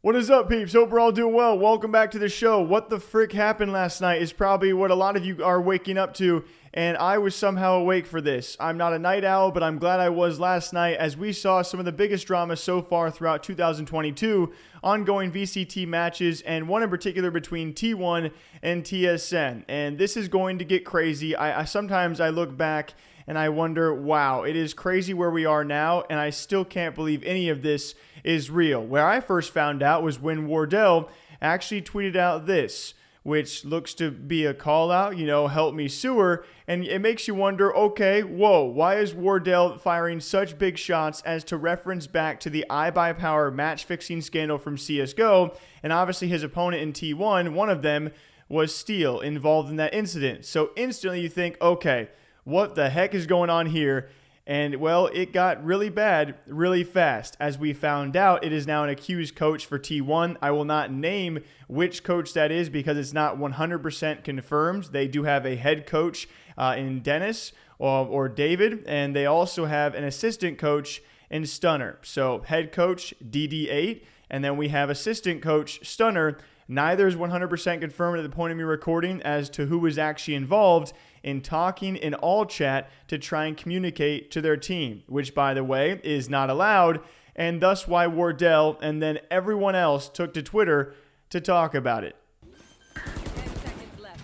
What is up, peeps? Hope we're all doing well. Welcome back to the show. What the frick happened last night is probably what a lot of you are waking up to, and I was somehow awake for this. I'm not a night owl, but I'm glad I was last night as we saw some of the biggest drama so far throughout 2022, ongoing VCT matches, and one in particular between T1 and TSM. And this is going to get crazy. Sometimes I look back and I wonder, wow, it is crazy where we are now, and I still can't believe any of this is real. Where I first found out was when Wardell actually tweeted out this, which looks to be a call out, help me sewer, and it makes you wonder, okay, whoa, why is Wardell firing such big shots as to reference back to the iBuyPower match fixing scandal from CSGO, and obviously his opponent in T1, one of them was Steel, involved in that incident. So instantly you think, okay, what the heck is going on here? And, well, it got really bad really fast. As we found out, it is now an accused coach for T1. I will not name which coach that is because it's not 100% confirmed. They do have a head coach in Dennis or David, and they also have an assistant coach in Stunner. So head coach DD8, and then we have assistant coach Stunner. Neither is 100% confirmed at the point of me recording as to who was actually involved in talking in all chat to try and communicate to their team, which, by the way, is not allowed, and thus why Wardell and then everyone else took to Twitter to talk about it. 10 seconds left.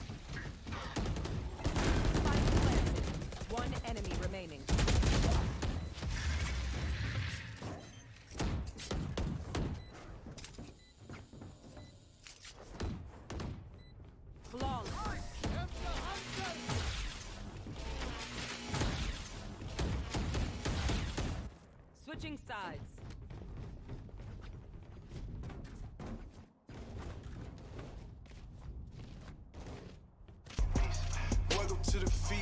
Spike planted. One enemy remaining. Flawless. Switching sides.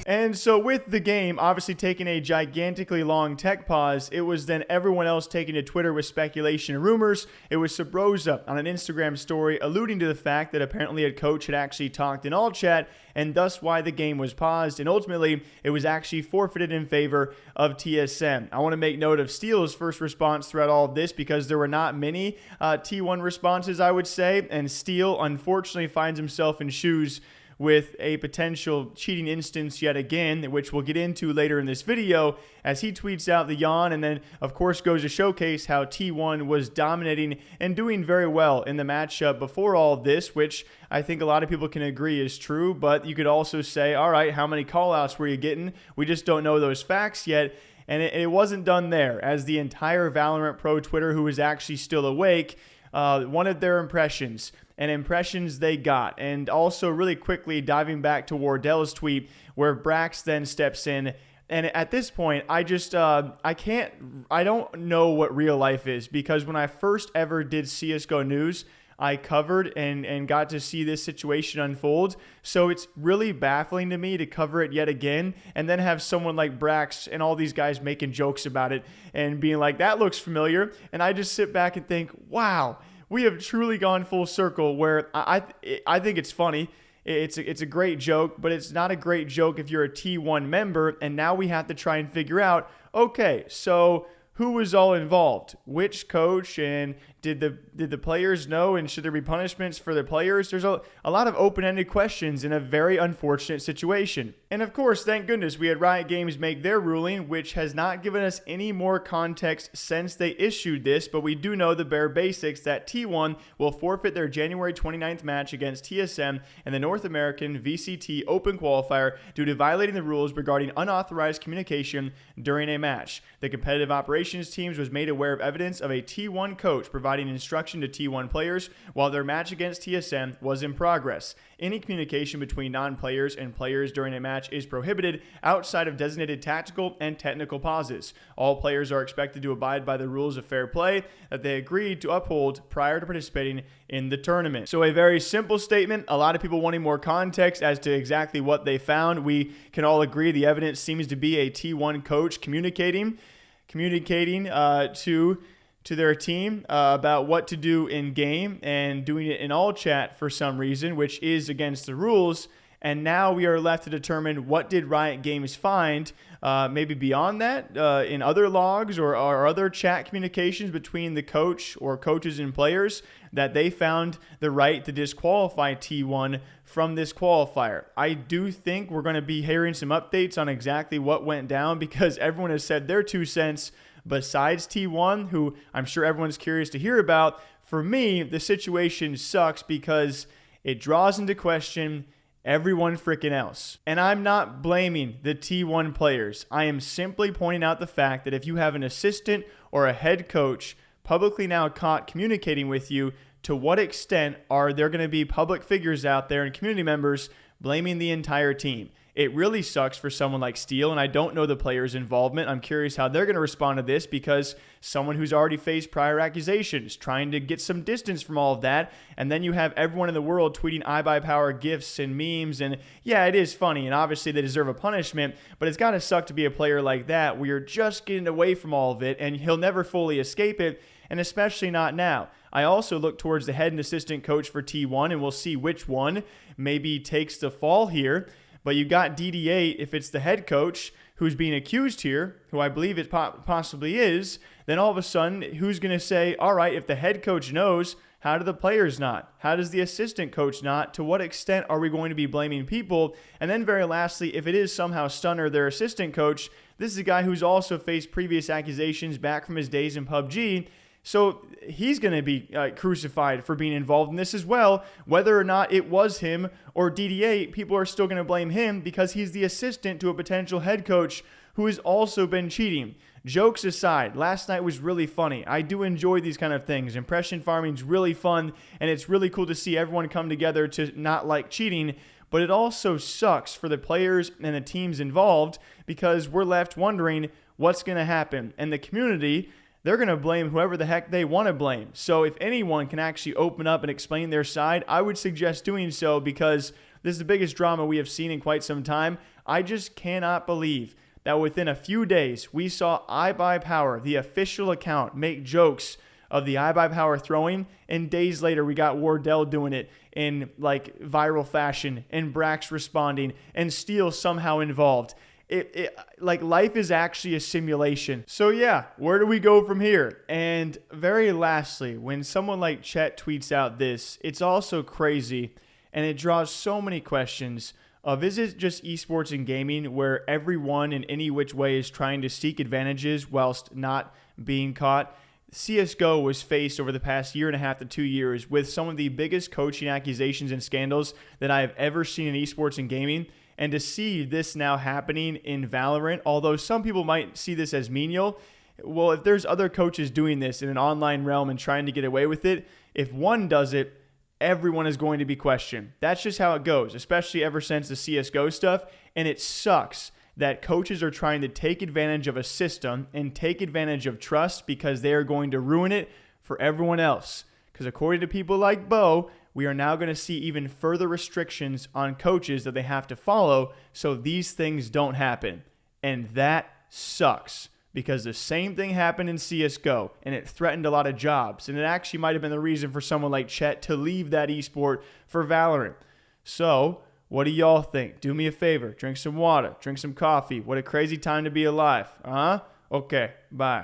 And so with the game obviously taking a gigantically long tech pause, it was then everyone else taking to Twitter with speculation and rumors. It was Sabrosa on an Instagram story alluding to the fact that apparently a coach had actually talked in all chat and thus why the game was paused, and ultimately it was actually forfeited in favor of TSM. I want to make note of Steel's first response throughout all of this because there were not many T1 responses, I would say, and Steel unfortunately finds himself in shoes with a potential cheating instance yet again, which we'll get into later in this video, as he tweets out the yawn and then, of course, goes to showcase how T1 was dominating and doing very well in the matchup before all of this, which I think a lot of people can agree is true, but you could also say, all right, how many callouts were you getting? We just don't know those facts yet. And it wasn't done there, as the entire Valorant Pro Twitter, who was actually still awake, wanted their impressions, and impressions they got. And also really quickly diving back to Wardell's tweet where Brax then steps in. And at this point, I don't know what real life is, because when I first ever did CSGO news, I covered and got to see this situation unfold. So it's really baffling to me to cover it yet again and then have someone like Brax and all these guys making jokes about it and being like, that looks familiar. And I just sit back and think, wow, we have truly gone full circle, where I think it's funny. It's a great joke, but it's not a great joke if you're a T1 member. And now we have to try and figure out, okay, so who was all involved? Which coach? And did the players know? And should there be punishments for the players? There's a lot of open-ended questions in a very unfortunate situation. And of course, thank goodness we had Riot Games make their ruling, which has not given us any more context since they issued this, but we do know the bare basics that T1 will forfeit their January 29th match against TSM in the North American VCT Open Qualifier due to violating the rules regarding unauthorized communication during a match. The competitive operations teams was made aware of evidence of a T1 coach providing instruction to T1 players while their match against TSM was in progress. Any communication between non-players and players during a match is prohibited outside of designated tactical and technical pauses. All players are expected to abide by the rules of fair play that they agreed to uphold prior to participating in the tournament. So a very simple statement. A lot of people wanting more context as to exactly what they found. We can all agree the evidence seems to be a T1 coach communicating to their team about what to do in game and doing it in all chat for some reason, which is against the rules. And now we are left to determine what did Riot Games find, maybe beyond that, in other logs or other chat communications between the coach or coaches and players, that they found the right to disqualify T1 from this qualifier. I do think we're going to be hearing some updates on exactly what went down, because everyone has said their 2 cents besides T1, who I'm sure everyone's curious to hear about. For me, the situation sucks because it draws into question everyone freaking else. And I'm not blaming the T1 players. I am simply pointing out the fact that if you have an assistant or a head coach publicly now caught communicating with you, to what extent are there going to be public figures out there and community members blaming the entire team? It really sucks for someone like Steel, and I don't know the players' involvement. I'm curious how they're going to respond to this, because someone who's already faced prior accusations, trying to get some distance from all of that, and then you have everyone in the world tweeting iBuyPower gifs and memes, and yeah, it is funny, and obviously they deserve a punishment, but it's got to suck to be a player like that where you're just getting away from all of it, and he'll never fully escape it, and especially not now. I also look towards the head and assistant coach for T1, and we'll see which one maybe takes the fall here. But you got DD8, if it's the head coach who's being accused here, who I believe it possibly is, then all of a sudden, who's going to say, all right, if the head coach knows, how do the players not? How does the assistant coach not? To what extent are we going to be blaming people? And then very lastly, if it is somehow Stunner, their assistant coach, this is a guy who's also faced previous accusations back from his days in PUBG. So he's going to be crucified for being involved in this as well. Whether or not it was him or DD8, people are still going to blame him because he's the assistant to a potential head coach who has also been cheating. Jokes aside, last night was really funny. I do enjoy these kind of things. Impression farming is really fun, and it's really cool to see everyone come together to not like cheating. But it also sucks for the players and the teams involved, because we're left wondering what's going to happen. And the community, they're going to blame whoever the heck they want to blame. So if anyone can actually open up and explain their side, I would suggest doing so, because this is the biggest drama we have seen in quite some time. I just cannot believe that within a few days, we saw iBuyPower, the official account, make jokes of the iBuyPower throwing, and days later we got Wardell doing it in like viral fashion, and Brax responding, and Steel somehow involved. Like life is actually a simulation. So yeah, where do we go from here? And very lastly, when someone like Chet tweets out this, it's also crazy, and it draws so many questions of, is it just esports and gaming where everyone in any which way is trying to seek advantages whilst not being caught? CSGO was faced over the past 1.5 to 2 years with some of the biggest coaching accusations and scandals that I have ever seen in esports and gaming. And to see this now happening in Valorant, although some people might see this as menial, well, if there's other coaches doing this in an online realm and trying to get away with it, if one does it, everyone is going to be questioned. That's just how it goes, especially ever since the CSGO stuff. And it sucks that coaches are trying to take advantage of a system and take advantage of trust, because they are going to ruin it for everyone else. Because according to people like Bo, we are now going to see even further restrictions on coaches that they have to follow so these things don't happen. And that sucks, because the same thing happened in CSGO, and it threatened a lot of jobs. And it actually might have been the reason for someone like Chet to leave that esport for Valorant. So what do y'all think? Do me a favor. Drink some water. Drink some coffee. What a crazy time to be alive. Okay, bye.